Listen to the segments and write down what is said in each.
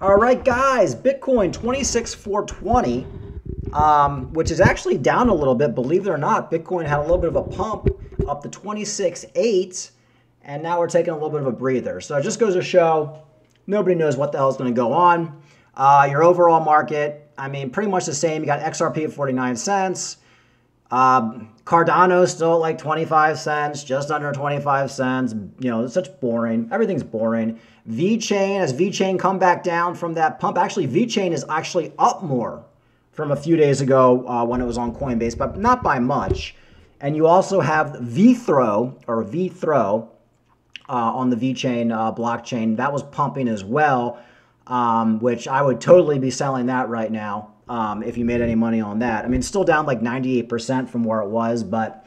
All right, guys, Bitcoin 26,420, which is actually down a little bit. Believe it or not, Bitcoin had a little bit of a pump up to 26.8, and now we're taking a little bit of a breather. So it just goes to show nobody knows what the hell is going to go on. Your overall market, I mean, pretty much the same. You got XRP at 49 cents. Cardano still at like 25 cents, just under 25 cents. You know, it's such boring. Everything's boring. VeChain, as VeChain come back down from that pump. Actually, VeChain is actually up more from a few days ago when it was on Coinbase, but not by much. And you also have VThrow on the VeChain blockchain. That was pumping as well, which I would totally be selling that right now. If you made any money on that. I mean, it's still down like 98% from where it was, but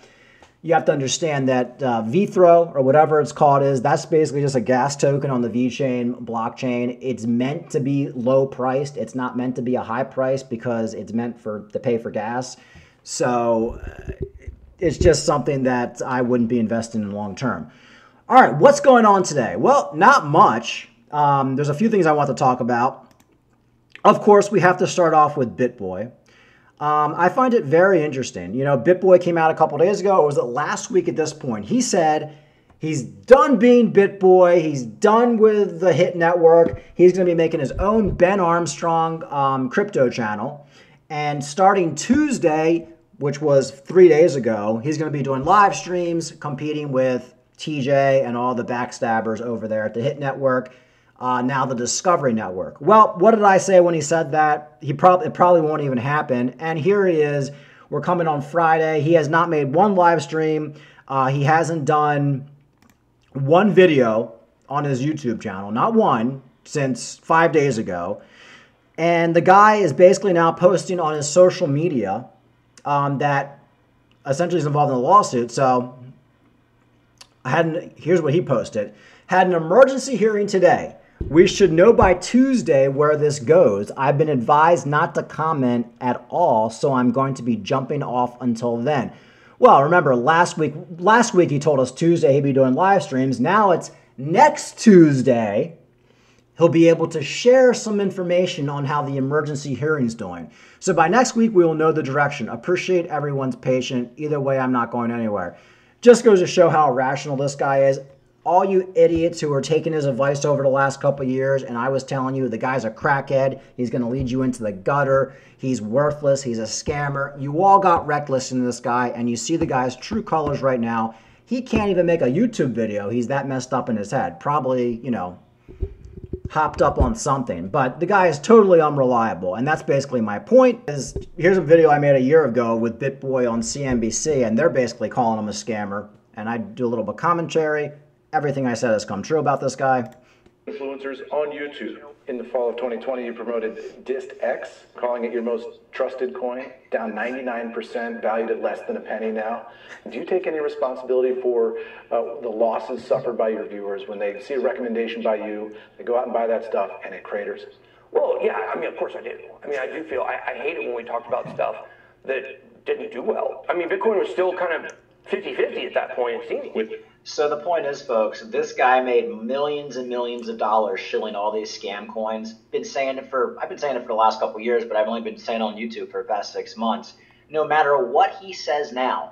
you have to understand that VThrow, or whatever it's called, that's basically just a gas token on the VeChain blockchain. It's meant to be low priced. It's not meant to be a high price because it's meant to pay for gas. So it's just something that I wouldn't be investing in long term. All right, what's going on today? Well, not much. There's a few things I want to talk about. Of course, we have to start off with Bitboy. I find it very interesting. You know, Bitboy came out a couple days ago, or was it last week at this point? He said he's done being Bitboy. He's done with the Hit Network. He's going to be making his own Ben Armstrong crypto channel. And starting Tuesday, which was 3 days ago, he's going to be doing live streams, competing with TJ and all the backstabbers over there at the Hit Network. Now the Discovery Network. Well, what did I say when he said that? It probably won't even happen. And here he is. We're coming on Friday. He has not made one live stream. He hasn't done one video on his YouTube channel. Not one since 5 days ago. And the guy is basically now posting on his social media that essentially is involved in a lawsuit. So here's what he posted. Had an emergency hearing today. We should know by Tuesday where this goes. I've been advised not to comment at all, so I'm going to be jumping off until then. Well, remember, last week he told us Tuesday he'd be doing live streams. Now it's next Tuesday. He'll be able to share some information on how the emergency hearing's doing. So by next week, we will know the direction. Appreciate everyone's patience. Either way, I'm not going anywhere. Just goes to show how irrational this guy is. All you idiots who are taking his advice over the last couple of years, and I was telling you the guy's a crackhead, he's going to lead you into the gutter, he's worthless, he's a scammer. You all got reckless in this guy, and you see the guy's true colors right now. He can't even make a YouTube video. He's that messed up in his head. Probably, you know, hopped up on something. But the guy is totally unreliable, and that's basically my point. Here's a video I made a year ago with Bitboy on CNBC, and they're basically calling him a scammer. And I do a little bit of commentary. Everything I said has come true about this guy. Influencers on YouTube. In the fall of 2020, you promoted DistX, calling it your most trusted coin, down 99%, valued at less than a penny now. Do you take any responsibility for the losses suffered by your viewers when they see a recommendation by you, they go out and buy that stuff, and it craters? Well, yeah, I mean, of course I do. I mean, I do feel, I hate it when we talked about stuff that didn't do well. I mean, Bitcoin was still kind of 50-50 at that point, it seemed like. So the point is, folks, this guy made millions and millions of dollars shilling all these scam coins. I've been saying it for the last couple of years, but I've only been saying it on YouTube for the past 6 months. No matter what he says now,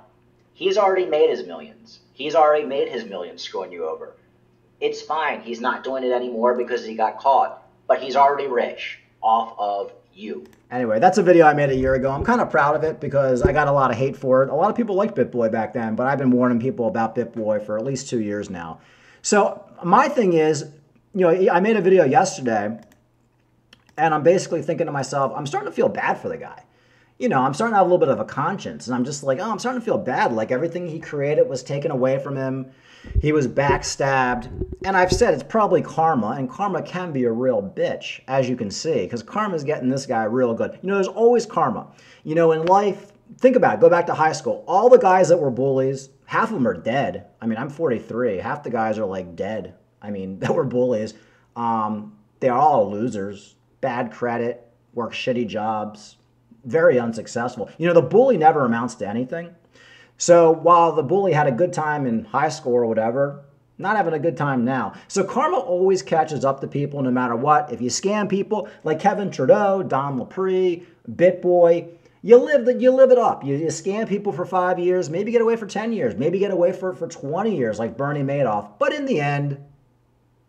he's already made his millions. He's already made his millions screwing you over. It's fine. He's not doing it anymore because he got caught, but he's already rich off of you. Anyway, that's a video I made a year ago. I'm kind of proud of it because I got a lot of hate for it. A lot of people liked Bitboy back then, but I've been warning people about Bitboy for at least 2 years now. So my thing is, you know, I made a video yesterday, and I'm basically thinking to myself, I'm starting to feel bad for the guy. You know, I'm starting to have a little bit of a conscience, and I'm just like, oh, I'm starting to feel bad. Like everything he created was taken away from him. He was backstabbed. And I've said it's probably karma, and karma can be a real bitch, as you can see, because karma's getting this guy real good. You know, there's always karma. You know, in life, think about it. Go back to high school. All the guys that were bullies, half of them are dead. I mean, I'm 43. Half the guys are like dead. I mean, that were bullies. They're all losers, bad credit, work shitty jobs, very unsuccessful. You know, the bully never amounts to anything. So while the bully had a good time in high school or whatever, not having a good time now. So karma always catches up to people no matter what. If you scam people like Kevin Trudeau, Don Lapre, Bitboy, you live it up. You scam people for 5 years, maybe get away for 10 years, maybe get away for 20 years like Bernie Madoff. But in the end,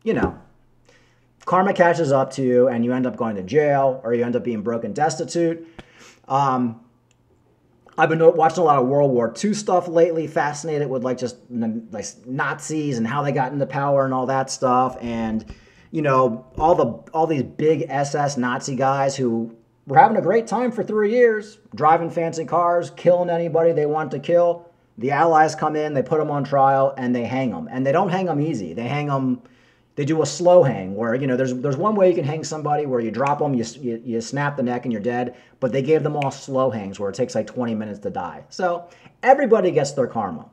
you know, karma catches up to you and you end up going to jail or you end up being broke and destitute. I've been watching a lot of World War II stuff lately, fascinated with like just like Nazis and how they got into power and all that stuff. And, you know, all these big SS Nazi guys who were having a great time for 3 years, driving fancy cars, killing anybody they want to kill. The Allies come in, they put them on trial, and they hang them. And they don't hang them easy. They hang them, they do a slow hang where, you know, there's one way you can hang somebody where you drop them, you snap the neck and you're dead. But they gave them all slow hangs where it takes like 20 minutes to die. So everybody gets their karma.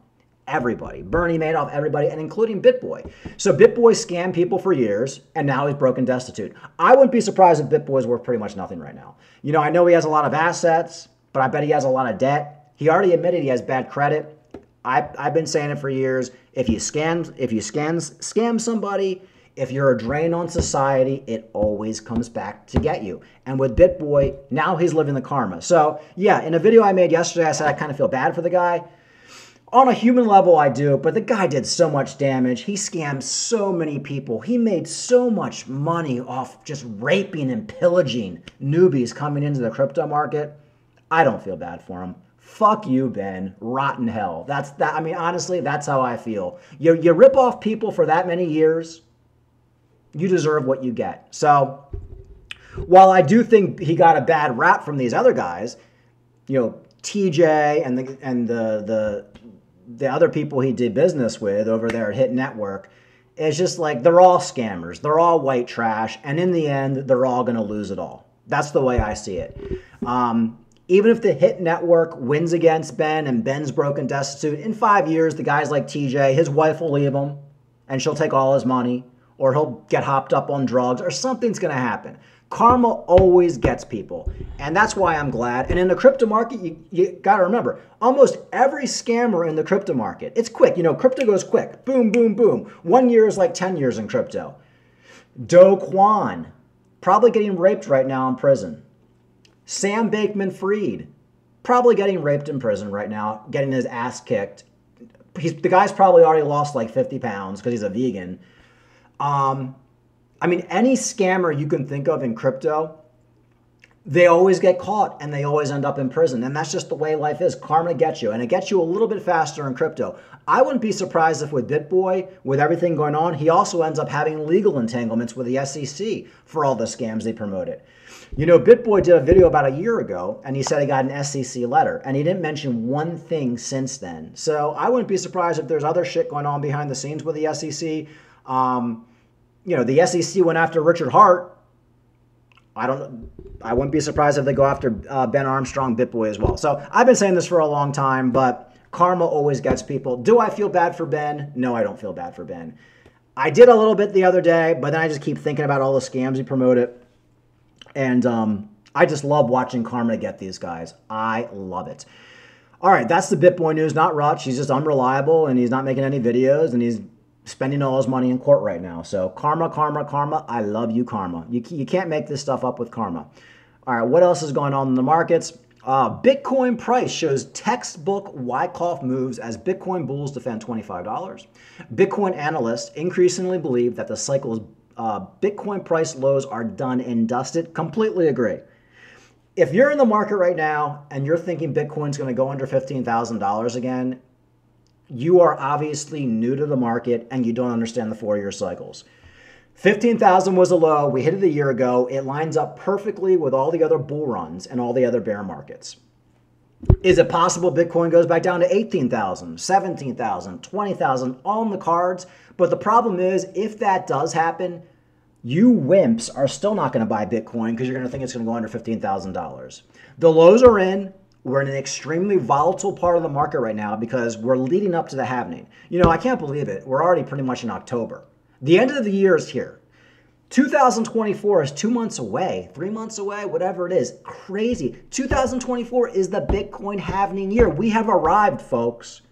Everybody. Bernie Madoff, everybody, and including Bitboy. So Bitboy scammed people for years, and now he's broken destitute. I wouldn't be surprised if Bitboy's worth pretty much nothing right now. You know, I know he has a lot of assets, but I bet he has a lot of debt. He already admitted he has bad credit. I've been saying it for years. If you scam somebody, if you're a drain on society, it always comes back to get you. And with Bitboy, now he's living the karma. So yeah, in a video I made yesterday, I said I kind of feel bad for the guy. On a human level, I do, but the guy did so much damage. He scammed so many people. He made so much money off just raping and pillaging newbies coming into the crypto market. I don't feel bad for him. Fuck you, Ben. Rotten hell. I mean, honestly, that's how I feel. You rip off people for that many years, you deserve what you get. So while I do think he got a bad rap from these other guys, you know, TJ and the other people he did business with over there at Hit Network, it's just like they're all scammers. They're all white trash. And in the end, they're all going to lose it all. That's the way I see it. Even if the Hit Network wins against Ben and Ben's broken destitute, in 5 years, the guys like TJ, his wife will leave him and she'll take all his money, or he'll get hopped up on drugs, or something's going to happen. Karma always gets people, and that's why I'm glad. And in the crypto market, you got to remember, almost every scammer in the crypto market, it's quick. You know, crypto goes quick. Boom, boom, boom. 1 year is like 10 years in crypto. Do Kwon, probably getting raped right now in prison. Sam Bankman-Fried, probably getting raped in prison right now, getting his ass kicked. The guy's probably already lost like 50 pounds because he's a vegan. I mean, any scammer you can think of in crypto, they always get caught and they always end up in prison. And that's just the way life is. Karma gets you, and it gets you a little bit faster in crypto. I wouldn't be surprised if with Bitboy, with everything going on, he also ends up having legal entanglements with the SEC for all the scams they promoted. You know, Bitboy did a video about a year ago, and he said he got an SEC letter, and he didn't mention one thing since then. So I wouldn't be surprised if there's other shit going on behind the scenes with the SEC. You know, the SEC went after Richard Hart. I wouldn't be surprised if they go after Ben Armstrong, Bitboy as well. So I've been saying this for a long time, but karma always gets people. Do I feel bad for Ben? No, I don't feel bad for Ben. I did a little bit the other day, but then I just keep thinking about all the scams he promoted. And I just love watching karma get these guys. I love it. All right, that's the Bitboy news. Not Rutch. He's just unreliable, and he's not making any videos, and he's spending all his money in court right now. So karma, karma, karma. I love you, karma. You can't make this stuff up with karma. All right, what else is going on in the markets? Bitcoin price shows textbook Wyckoff moves as Bitcoin bulls defend $25. Bitcoin analysts increasingly believe that the cycle's Bitcoin price lows are done and dusted. Completely agree. If you're in the market right now and you're thinking Bitcoin's going to go under $15,000 again, you are obviously new to the market and you don't understand the 4-year cycles. 15,000 was a low. We hit it a year ago. It lines up perfectly with all the other bull runs and all the other bear markets. Is it possible Bitcoin goes back down to 18,000, 17,000, 20,000, all in the cards? But the problem is, if that does happen, you wimps are still not going to buy Bitcoin because you're going to think it's going to go under $15,000. The lows are in. We're in an extremely volatile part of the market right now because we're leading up to the halving. You know, I can't believe it. We're already pretty much in October. The end of the year is here. 2024 is 2 months away, 3 months away, whatever it is. Crazy. 2024 is the Bitcoin halving year. We have arrived, folks.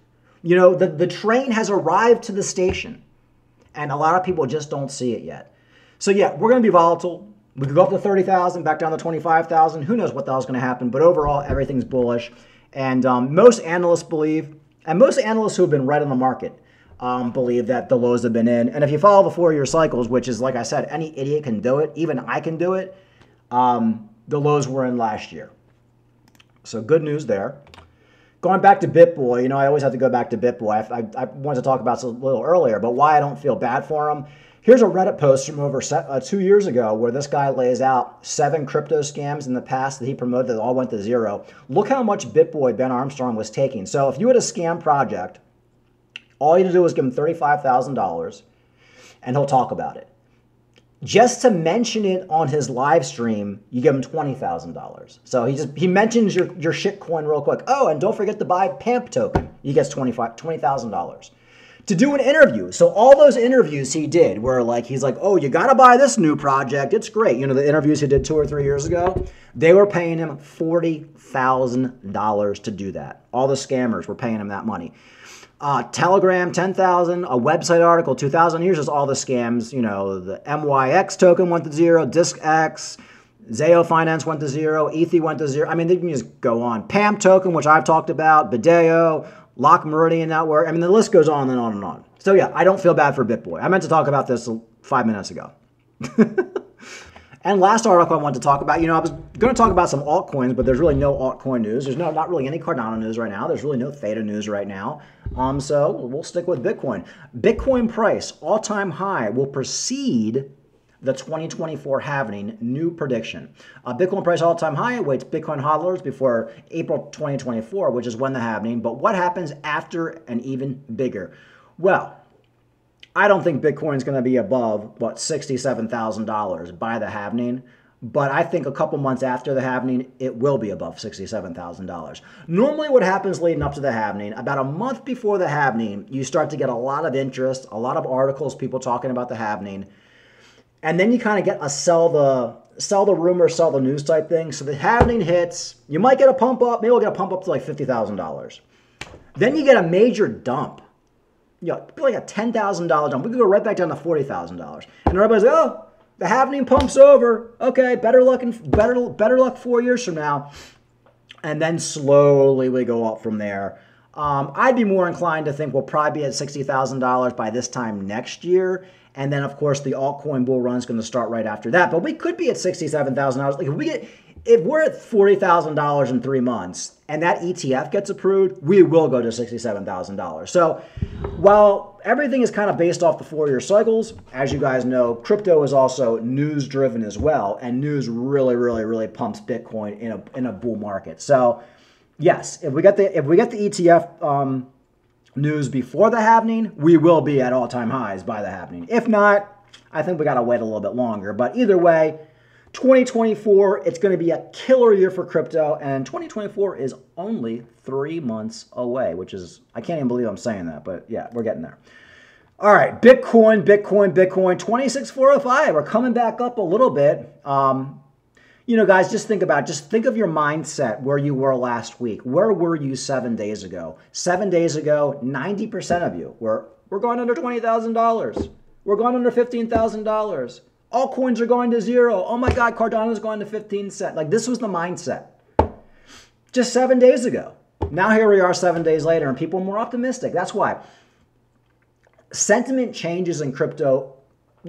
You know, the train has arrived to the station. And a lot of people just don't see it yet. So yeah, we're going to be volatile. We could go up to 30,000, back down to 25,000. Who knows what the hell's going to happen? But overall, everything's bullish. And most analysts believe, and most analysts who have been right on the market, believe that the lows have been in. And if you follow the 4-year cycles, which is, like I said, any idiot can do it. Even I can do it. The lows were in last year. So good news there. Going back to Bitboy, you know, I always have to go back to Bitboy. I wanted to talk about this a little earlier, but why I don't feel bad for him. Here's a Reddit post from over 2 years ago where this guy lays out 7 crypto scams in the past that he promoted that all went to zero. Look how much Bitboy Ben Armstrong was taking. So if you had a scam project, all you had to do was give him $35,000 and he'll talk about it. Just to mention it on his live stream, you give him $20,000. So he mentions your shitcoin real quick. Oh, and don't forget to buy PAMP token. He gets $20,000. To do an interview. So all those interviews he did were like, he's like, oh, you got to buy this new project. It's great. You know, the interviews he did 2 or 3 years ago, they were paying him $40,000 to do that. All the scammers were paying him that money. Telegram, 10,000, a website article, 2,000. Here's just all the scams. You know, the MYX token went to zero, DiskX, Zayo Finance went to zero, Ethi went to zero. I mean, they can just go on. PAMP token, which I've talked about, Bideo, Lock Meridian Network. I mean, the list goes on and on and on. So yeah, I don't feel bad for Bitboy. I meant to talk about this 5 minutes ago. And last article I wanted to talk about, you know, I was going to talk about some altcoins, but there's really no altcoin news. There's not really any Cardano news right now. There's really no Theta news right now. So we'll stick with Bitcoin. Bitcoin price, all-time high, will precede the 2024 halving, new prediction. Bitcoin price all-time high awaits Bitcoin hodlers before April 2024, which is when the halving. But what happens after and even bigger? Well, I don't think Bitcoin's going to be above, what, $67,000 by the halving. But I think a couple months after the halving, it will be above $67,000. Normally what happens leading up to the halving, about a month before the halving, you start to get a lot of interest, a lot of articles, people talking about the halving. And then you kind of get a sell the rumor, sell the news type thing. So the halving hits, you might get a pump up, maybe we'll get a pump up to like $50,000. Then you get a major dump. You know, like a $10,000 jump. We could go right back down to $40,000. And everybody's like, oh, the halving pump's over. Okay, better luck 4 years from now. And then slowly we go up from there. I'd be more inclined to think we'll probably be at $60,000 by this time next year. And then, of course, the altcoin bull run is going to start right after that. But we could be at $67,000. Like if we're at $40,000 in 3 months and that ETF gets approved, we will go to $67,000. So while everything is kind of based off the 4-year cycles, as you guys know, crypto is also news driven as well. And news really, really, really pumps Bitcoin in a bull market. So yes, if we get the ETF news before the halving, we will be at all-time highs by the halving. If not, I think we got to wait a little bit longer. But either way, 2024, it's going to be a killer year for crypto, and 2024 is only 3 months away, which is, I can't even believe I'm saying that, but yeah, we're getting there. All right, Bitcoin, 26,405. We're coming back up a little bit. You know, guys, just think of your mindset where you were last week. Where were you 7 days ago? 7 days ago, 90% of you were going under $20,000. We're going under $15,000. All coins are going to zero. Oh my God, Cardano's going to 15 cents. Like, this was the mindset just 7 days ago. Now here we are 7 days later, and people are more optimistic. That's why sentiment changes in crypto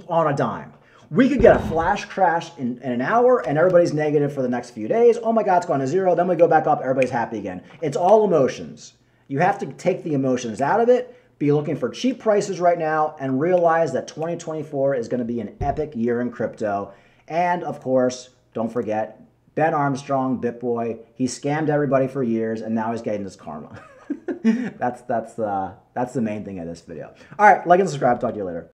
on a dime. We could get a flash crash in an hour and everybody's negative for the next few days. Oh my God, it's going to zero. Then we go back up, everybody's happy again. It's all emotions. You have to take the emotions out of it, be looking for cheap prices right now, and realize that 2024 is going to be an epic year in crypto. And of course, don't forget, Ben Armstrong, Bitboy, he scammed everybody for years and now he's getting this karma. That's the main thing of this video. All right, like and subscribe. Talk to you later.